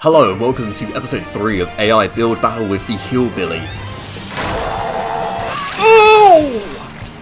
Hello and welcome to episode 3 of AI Build Battle with the Hillbilly. Oh!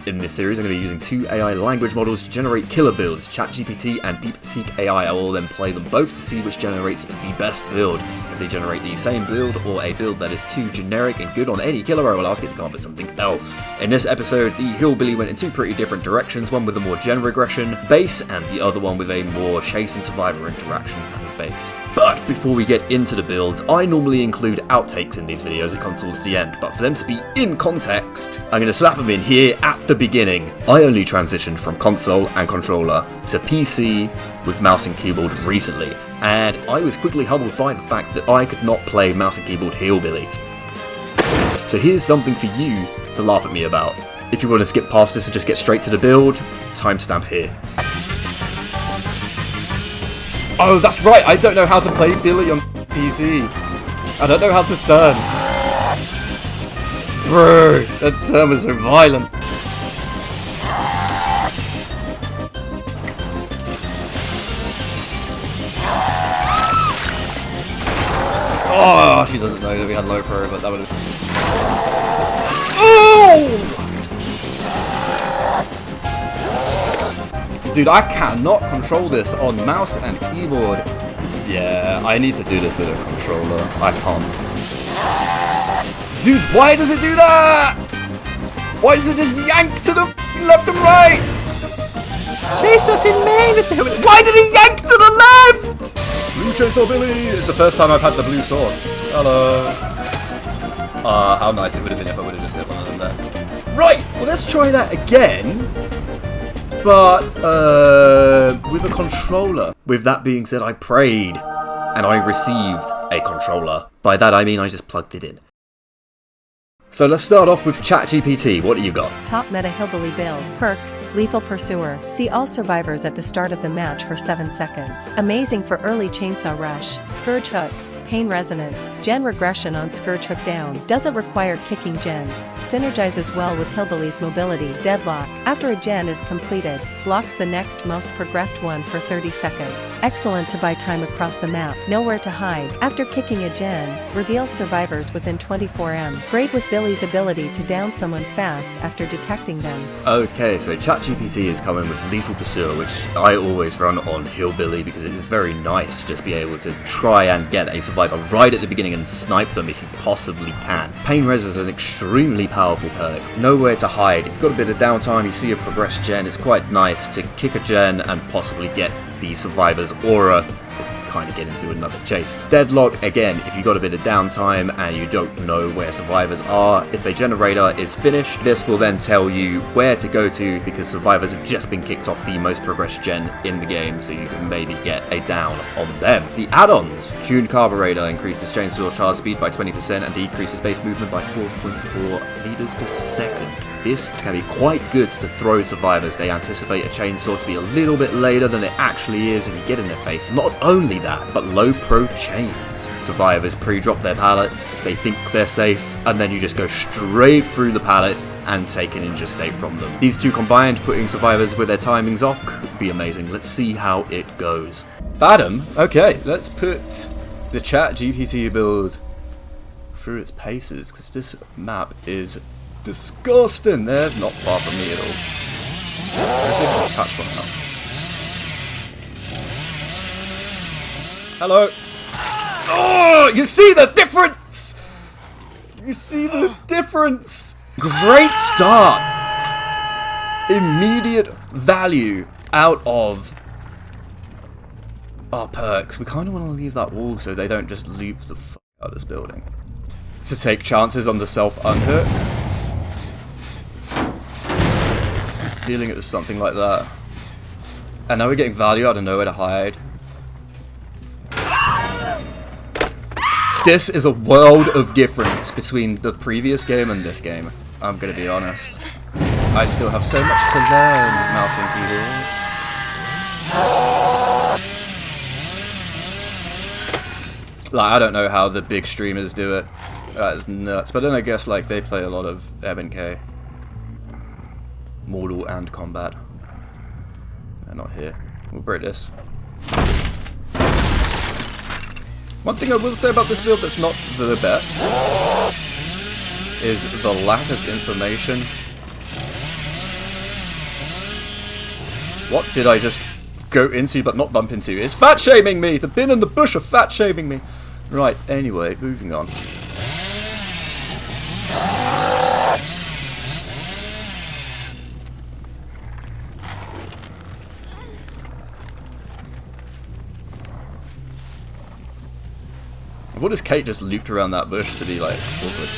In this series I'm going to be using two AI language models to generate killer builds, Chat GPT and DeepSeek AI. I will then play them both to see which generates the best build. If they generate the same build or a build that is too generic and good on any killer, I will ask it to come up with something else. In this episode, the Hillbilly went in two pretty different directions, one with a more gen regression base and the other one with a more chase and survivor interaction kind of base. But before we get into the builds, I normally include outtakes in these videos that come towards the end, but for them to be in context, I'm going to slap them in here at the beginning. I only transitioned from console and controller to PC with mouse and keyboard recently, and I was quickly humbled by the fact that I could not play mouse and keyboard Hillbilly. So here's something for you to laugh at me about. If you want to skip past this and just get straight to the build, timestamp here. Oh, that's right, I don't know how to play Billy on PC. I don't know how to turn. Bro, that turn was so violent. Oh, she doesn't know that we had low pro, but that would have... Oh! Dude, I cannot control this on mouse and keyboard. Yeah, I need to do this with a controller. I can't. Dude, why does it do that? Why does it just yank to the left and right? Chase us in Maine, Mr. Hillbilly. Why did he yank to the left? Blue Chainsaw Billy. It's the first time I've had the blue sword. Hello. How nice it would have been if I would have just hit one of them there. Right, well let's try that again. But, with a controller. With that being said, I prayed, and I received a controller. By that I mean I just plugged it in. So let's start off with Chat GPT. What do you got? Top meta Hillbilly build. Perks. Lethal Pursuer. See all survivors at the start of the match for 7 seconds. Amazing for early chainsaw rush. Scourge Hook. Pain Resonance. Gen regression on Scourge Hook down. Doesn't require kicking gens. Synergizes well with Hillbilly's mobility. Deadlock. After a gen is completed, blocks the next most progressed one for 30 seconds. Excellent to buy time across the map. Nowhere to hide. After kicking a gen, reveals survivors within 24M. Great with Billy's ability to down someone fast after detecting them. Okay, so ChatGPT is coming with Lethal Pursuer, which I always run on Hillbilly because it is very nice to just be able to try and get a survivor right at the beginning and snipe them if you possibly can. Pain Res is an extremely powerful perk. Nowhere to hide. If you've got a bit of downtime, you see a progressed gen, it's quite nice to kick a gen and possibly get the survivor's aura to kind of get into another chase. Deadlock, again, if you've got a bit of downtime and you don't know where survivors are, if a generator is finished, this will then tell you where to go to because survivors have just been kicked off the most progressed gen in the game, so you can maybe get a down on them. The add-ons. Tuned Carburetor increases chainsaw charge speed by 20% and decreases base movement by 4.4 meters per second. This can be quite good to throw survivors. They anticipate a chainsaw to be a little bit later than it actually is and you get in their face. Not only that, but low pro chains. Survivors pre-drop their pallets, they think they're safe, and then you just go straight through the pallet and take an ninja state from them. These two combined, putting survivors with their timings off, could be amazing. Let's see how it goes. Adam, okay, let's put the Chat GPT build through its paces, because this map is disgusting. They're not far from me at all. Let's see if I can catch one out. Hello. Oh, you see the difference? You see the difference? Great start. Immediate value out of our perks. We kind of want to leave that wall so they don't just loop the fuck out of this building. To take chances on the self-unhook. Feeling it was something like that. And now we're getting value out of nowhere to hide. This is a world of difference between the previous game and this game. I'm gonna be honest. I still have so much to learn with mouse and keyboard. Like, I don't know how the big streamers do it. That is nuts. But then I guess like they play a lot of M&K. Mortal and Combat. They're not here. We'll break this. One thing I will say about this build that's not the best is the lack of information. What did I just go into but not bump into? It's fat shaming me! The bin and the bush are fat shaming me! Right, anyway, moving on. I thought this Kate just looped around that bush to be like awkward.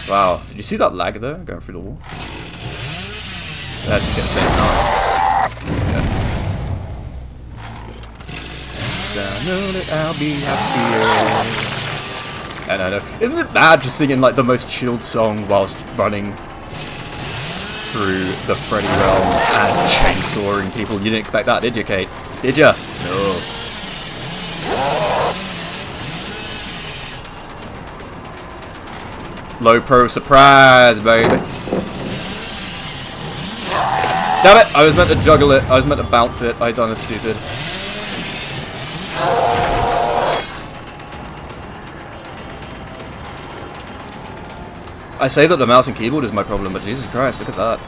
Wow, did you see that lag there going through the wall? Yeah, she's getting saved now. Yeah. I know that I'll be happier. And I know. Isn't it bad just singing like the most chilled song whilst running through the Freddy realm and chainsawing people? You didn't expect that, did you, Kate? Did ya? No. Low pro surprise, baby. Damn it! I was meant to juggle it. I was meant to bounce it. I done this stupid. I say that the mouse and keyboard is my problem, but Jesus Christ, look at that.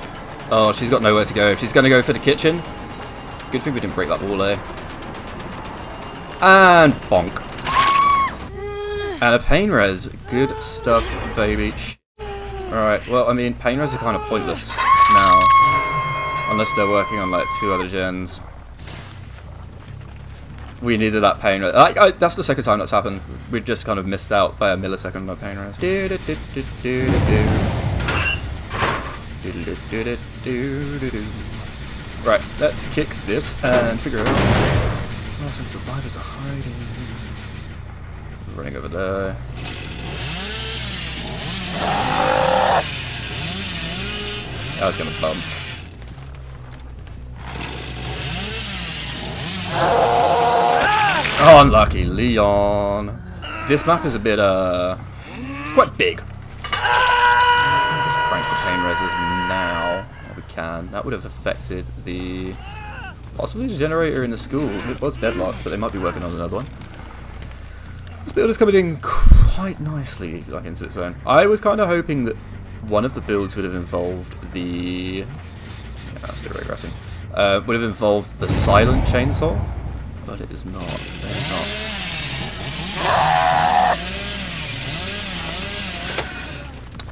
Oh, she's got nowhere to go. If she's going to go for the kitchen, good thing we didn't break that wall, eh? And bonk. And a pain res. Good stuff, baby. Alright, well, I mean, pain res is kind of pointless now. Unless they're working on, like, 2 other gens. We needed that pain res. That's the second time that's happened. We've just kind of missed out by a millisecond on the pain res. Right, let's kick this and figure out. Oh, some survivors are hiding. Running over there. I was gonna bump. Oh, unlucky, Leon. This map is a bit, it's quite big. Just crank the pain reses now. We can. That would have affected the... possibly the generator in the school. It was deadlocked, but they might be working on another one. This build is coming in quite nicely, like, into its own. I was kind of hoping that one of the builds would have involved the... yeah, that's still regressing. Would have involved the silent chainsaw, but it is not. They're not.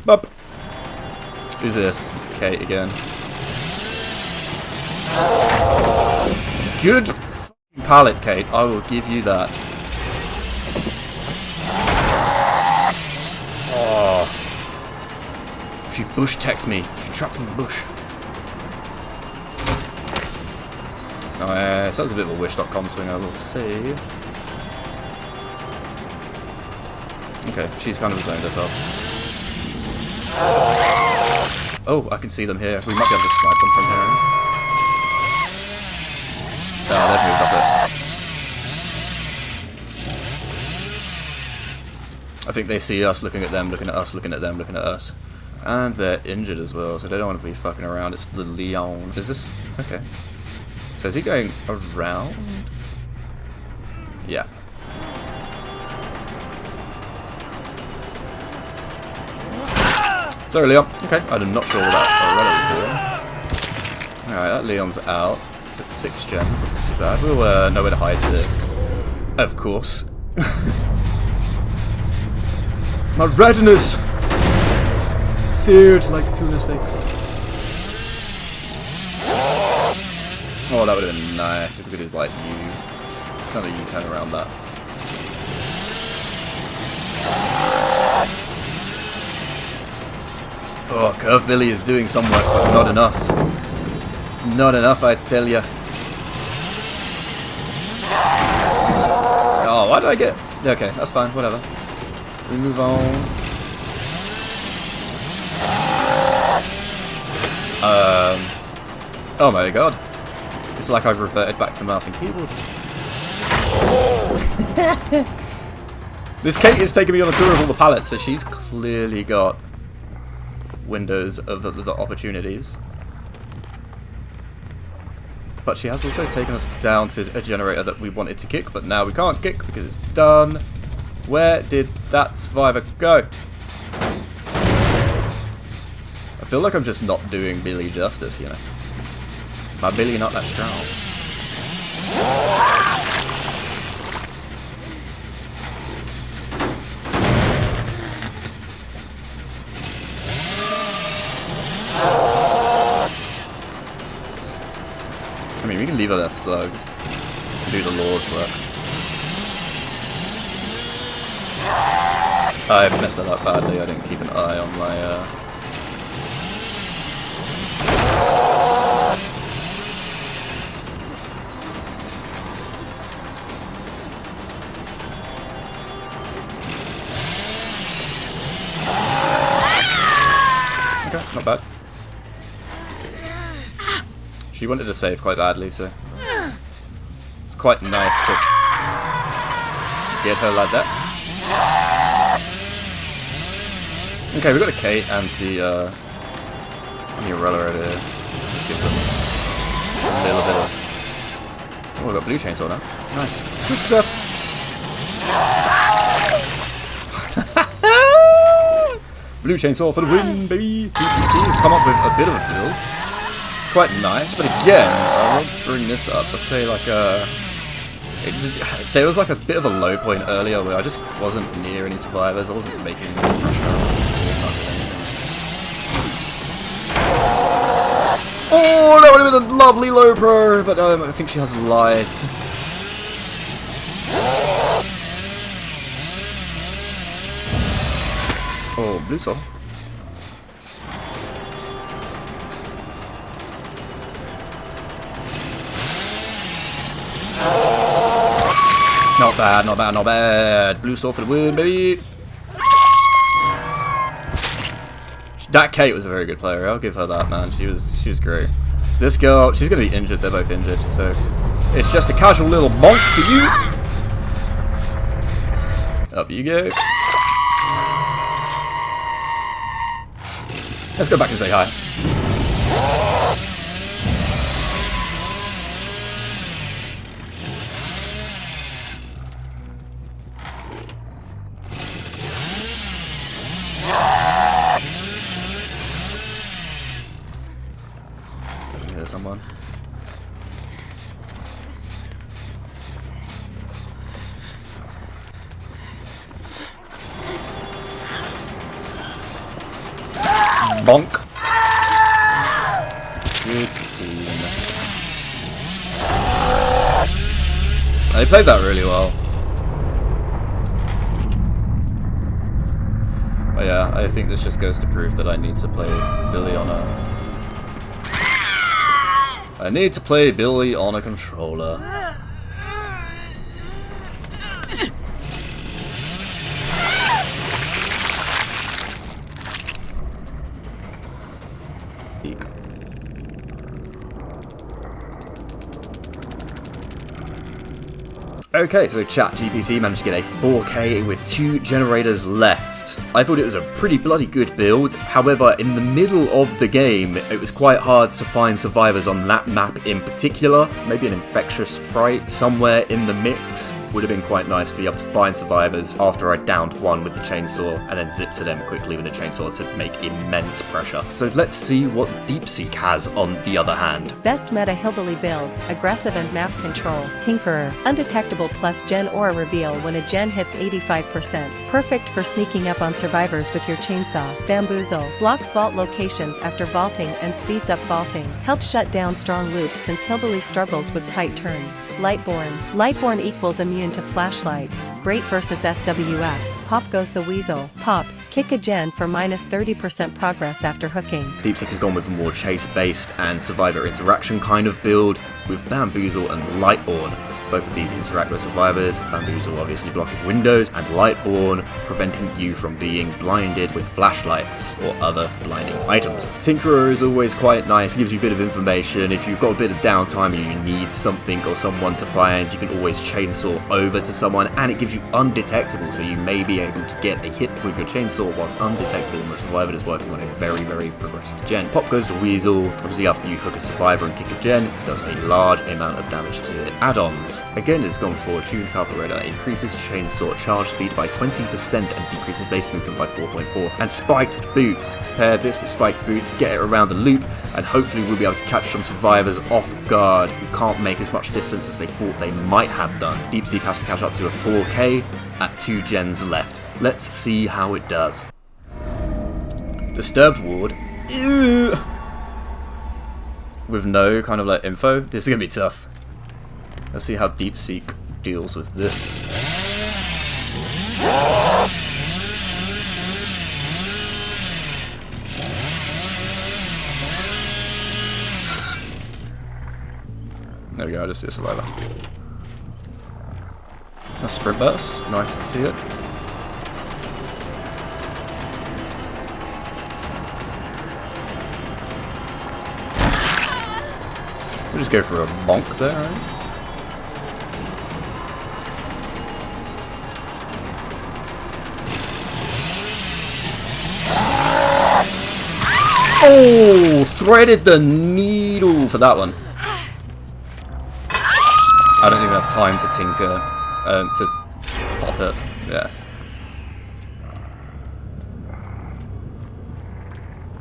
Bump. Who's this? It's Kate again. Good pallet, Kate. I will give you that. Oh. She bush teched me. She trapped me in the bush. Nice. That was a bit of a wish.com swing, I will say. Okay, she's kind of zoned herself. Oh, I can see them here. We might be able to snipe them from here. Oh, they've moved off it. I think they see us looking at them, looking at us, looking at them, looking at us. And they're injured as well, so they don't want to be fucking around. It's the Leon. Is this... okay. So is he going around? Yeah. Sorry, Leon. Okay, I'm not sure what that was doing. Alright, that Leon's out. It's 6 gens, that's not too bad. We'll know where to hide this. Of course. My retinas! Seared like tuna steaks. Oh, that would have been nice if we could have, like, kind of U-turn around that. Oh, Curve Billy is doing some work, but not enough. It's not enough, I tell ya. Oh, why did I get... okay, that's fine, whatever. We move on. Oh my god. It's like I've reverted back to mouse and keyboard. This Kate is taking me on a tour of all the palettes, so she's clearly got windows of the opportunities. but she has also taken us down to a generator that we wanted to kick, but now we can't kick because it's done. Where did that survivor go? I feel like I'm just not doing Billy justice, you know. My Billy not that strong. I mean, we can leave her there slugs and do the Lord's work. I messed that up badly. I didn't keep an eye on my Okay, not bad. She wanted to save quite badly, so it's quite nice to get her like that. Okay, we've got a Kate and the Umbrella over there. Give them a little bit of... Oh, we've got blue chainsaw now. Nice. Good stuff. Blue chainsaw for the win, baby. GPT has come up with a bit of a build. It's quite nice, but again, I won't bring this up. Let's say like there was like a bit of a low point earlier where I just wasn't near any survivors. I wasn't making any pressure or much of anything. Oh, that would have been a lovely low pro, but I think she has life. Oh, blue soul. Not bad, not bad, not bad. Blue soul for the win, baby. That Kate was a very good player. I'll give her that, man. She was great. This girl, she's gonna be injured. They're both injured, so it's just a casual little bonk for you. Up you go. Let's go back and say hi. There's someone. Bonk. Good team. They played that really well. But yeah, I think this just goes to prove that I need to play Billy on a... I need to play Billy on a controller. Okay, so Chat GPT managed to get a 4K with 2 generators left. I thought it was a pretty bloody good build, however, in the middle of the game, it was quite hard to find survivors on that map in particular. Maybe an infectious fright somewhere in the mix. Would have been quite nice to be able to find survivors after I downed one with the chainsaw and then zip to them quickly with the chainsaw to make immense pressure. So let's see what DeepSeek has on the other hand. Best meta hillbilly build, aggressive and map control, Tinkerer, undetectable plus gen aura reveal when a gen hits 85%. Perfect for sneaking up on survivors with your chainsaw. Bamboozle, blocks vault locations after vaulting and speeds up vaulting. Helps shut down strong loops since hillbilly struggles with tight turns. Lightborn equals immune to flashlights. Great versus SWFs. Pop goes the weasel. Pop, kick a gen for minus 30% progress after hooking. DeepSeek has gone with a more chase-based and survivor interaction kind of build with Bamboozle and Lightborn. Both of these interact with survivors, Bamboozle obviously blocking windows, and Lightborn preventing you from being blinded with flashlights or other blinding items. Tinkerer is always quite nice, gives you a bit of information. If you've got a bit of downtime and you need something or someone to find, you can always chainsaw over to someone, and it gives you undetectable, so you may be able to get a hit with your chainsaw whilst undetectable, and the survivor is working on a very, very progressed gen. Pop goes to Weasel. Obviously after you hook a survivor and kick a gen, it does a large amount of damage to the add-ons. Again, it's gone for Tuned Carburetor, increases chainsaw charge speed by 20% and decreases base movement by 4.4. And Spiked Boots. Pair this with Spiked Boots, get it around the loop, and hopefully we'll be able to catch some survivors off guard who can't make as much distance as they thought they might have done. DeepSeek has to catch up to a 4K at 2 gens left. Let's see how it does. Disturbed Ward. Ew. With no kind of like info. This is gonna be tough. Let's see how DeepSeek deals with this. There we go, I just see a survivor. A sprint burst, nice to see it. We'll just go for a bonk there, right? Oh, threaded the needle for that one. I don't even have time to tinker, to pop it, yeah.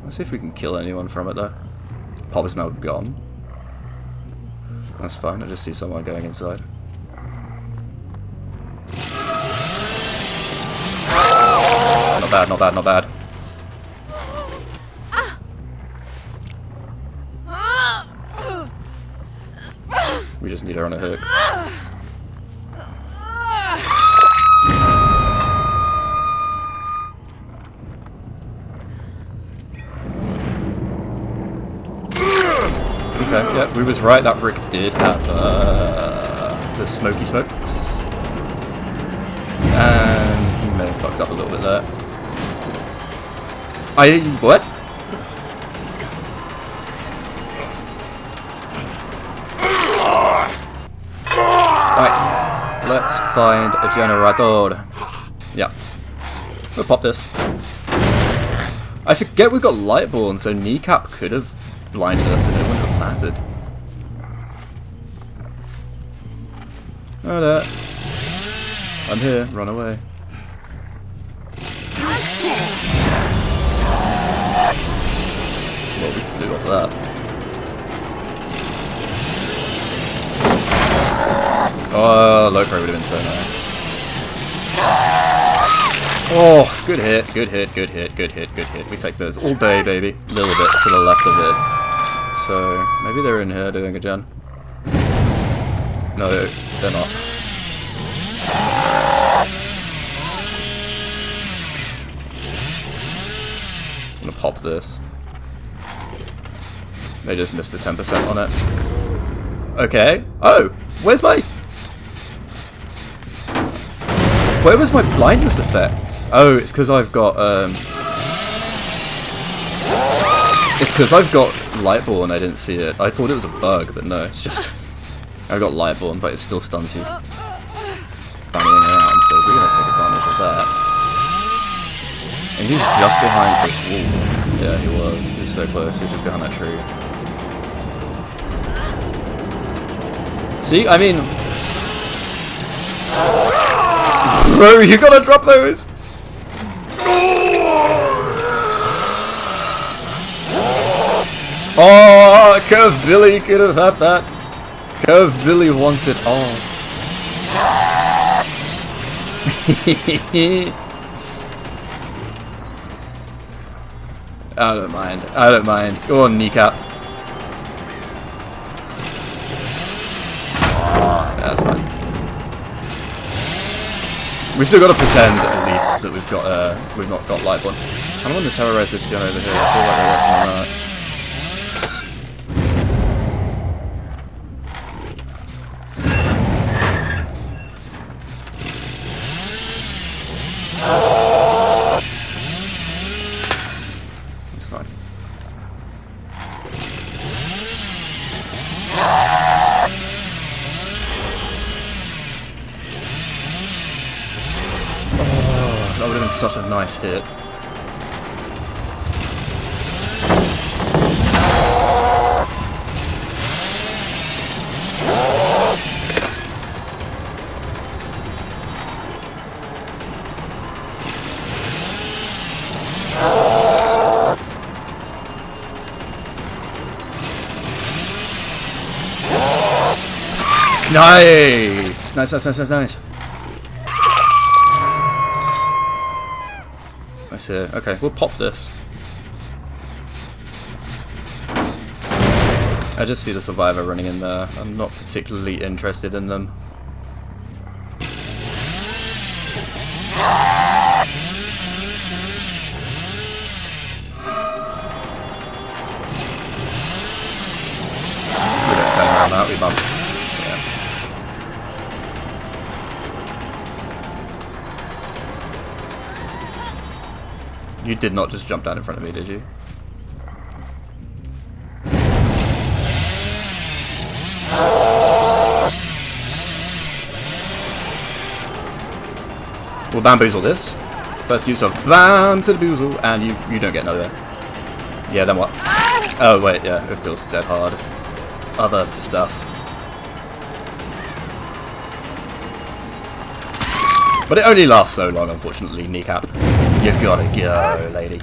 Let's see if we can kill anyone from it though. Pop is now gone. That's fine, I just see someone going inside. Not bad, not bad, not bad. We just need her on a hook. Okay, yeah, we was right, that Rick did have the smoky smokes. And he may have fucked up a little bit there. What? Right, let's find a generator. Yeah, we'll pop this. I forget we've got Lightborn, so Kneecap could have blinded us and it wouldn't have mattered. Oh there. I'm here, run away. Well, we flew off of that. Oh, low pro would have been so nice. Oh, good hit, good hit, good hit, good hit, good hit. We take those all day, baby. A little bit to the left of it. So, maybe they're in here doing a gen. No, they're not. I'm gonna pop this. They just missed the 10% on it. Okay. Oh! Where's my... Where was my blindness effect? Oh, it's because I've got, It's because I've got Lightborn, I didn't see it. I thought it was a bug, but no, it's just... I got Lightborn, but it still stuns you. Bunnying around, so we're going to take advantage of that. And he's just behind this wall. Yeah, he was. He was so close. He was just behind that tree. See, I mean... Bro, you gotta drop those! Oh, Curve Billy could have had that. Curve Billy wants it all. I don't mind. I don't mind. Go on, Kneecap. That's fine. We still got to pretend at least that we've not got Lightborn. I don't want to terrorize this gen over here. I feel like they're working on that. That would have been such a nice hit. Nice! Nice, nice, nice, nice, nice. I see. Okay, we'll pop this. I just see the survivor running in there. I'm not particularly interested in them. We don't turn around that, we bump. You did not just jump down in front of me, did you? We'll bamboozle this. First use of bam to the boozle, and you don't get another. Yeah, then what? Oh wait, yeah, of course, dead hard. Other stuff. But it only lasts so long, unfortunately, kneecap. You gotta go, lady.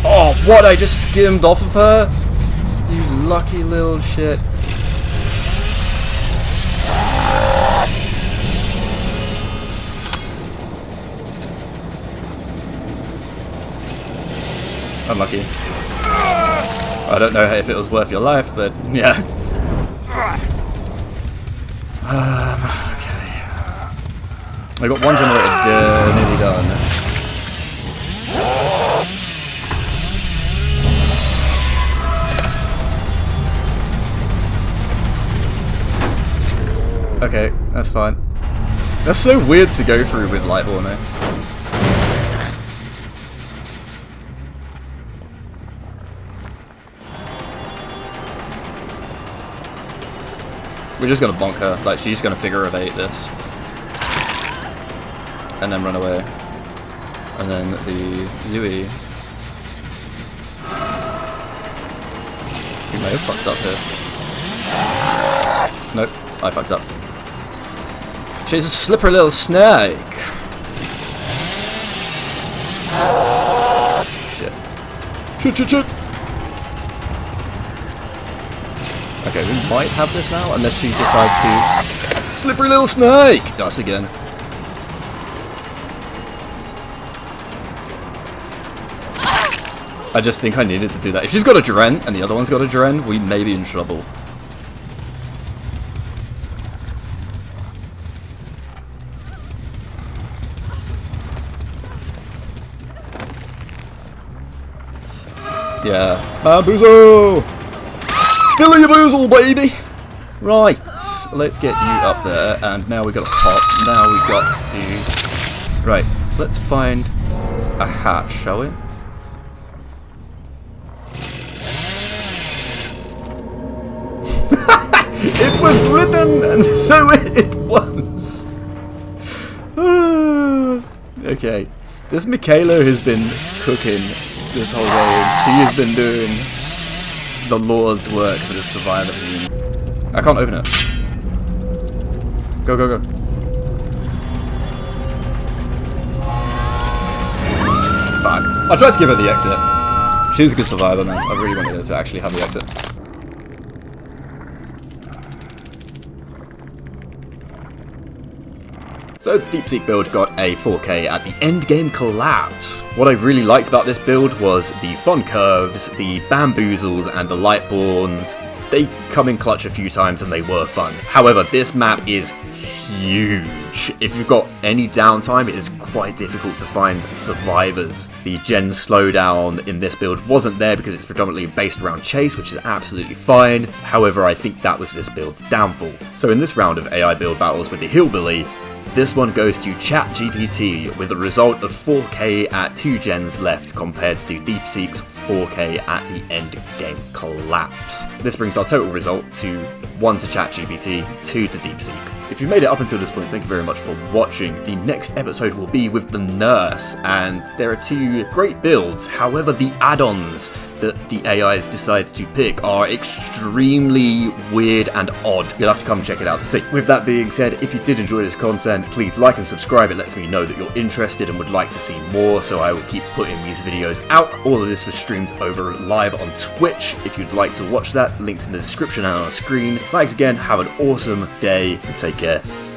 Oh, what? I just skimmed off of her? You lucky little shit. Unlucky. I don't know if it was worth your life, but yeah. Okay. I got one generator nearly done. Okay, that's fine. That's so weird to go through with Lightborn, eh? We're just gonna bonk her, like she's gonna figure of 8 this. And then run away. And then the Yui. We may have fucked up here. Nope, I fucked up. She's a slippery little snake. Shit. Shit, shit, shit. Okay, we might have this now, unless she decides to... Slippery little snake! Us again. I just think I needed to do that. If she's got a Dren, and the other one's got a Dren, we may be in trouble. Yeah. Bamboozle! Billy Boozle, baby! Right, let's get you up there, and now we got to pop. Now we got to... Right, let's find a hatch, shall we? It was written, and so it was! Okay, this Michaela has been cooking this whole game. She has been doing the Lord's work for this survivor team. I can't open it. Go, go, go. Fuck. I tried to give her the exit. She was a good survivor, man. I really wanted her to actually have the exit. So DeepSeek build got a 4K at the end game collapse. What I really liked about this build was the fun curves, the bamboozles and the lightborns. They come in clutch a few times and they were fun. However, this map is huge. If you've got any downtime, it is quite difficult to find survivors. The gen slowdown in this build wasn't there because it's predominantly based around chase, which is absolutely fine. However, I think that was this build's downfall. So in this round of AI build battles with the Hillbilly, This one goes to Chat GPT with a result of 4K at 2 gens left compared to DeepSeek's 4K at the end game collapse. This brings our total result to 1 to Chat GPT, 2 to DeepSeek. If you've made it up until this point, thank you very much for watching. The next episode will be with the Nurse, and there are 2 great builds. However, the add-ons that the AIs decided to pick are extremely weird and odd. You'll have to come check it out to see. With that being said, if you did enjoy this content, please like and subscribe. It lets me know that you're interested and would like to see more, so I will keep putting these videos out. All of this was streamed over live on Twitch. If you'd like to watch that, links in the description and on the screen. Thanks again, have an awesome day, and take care.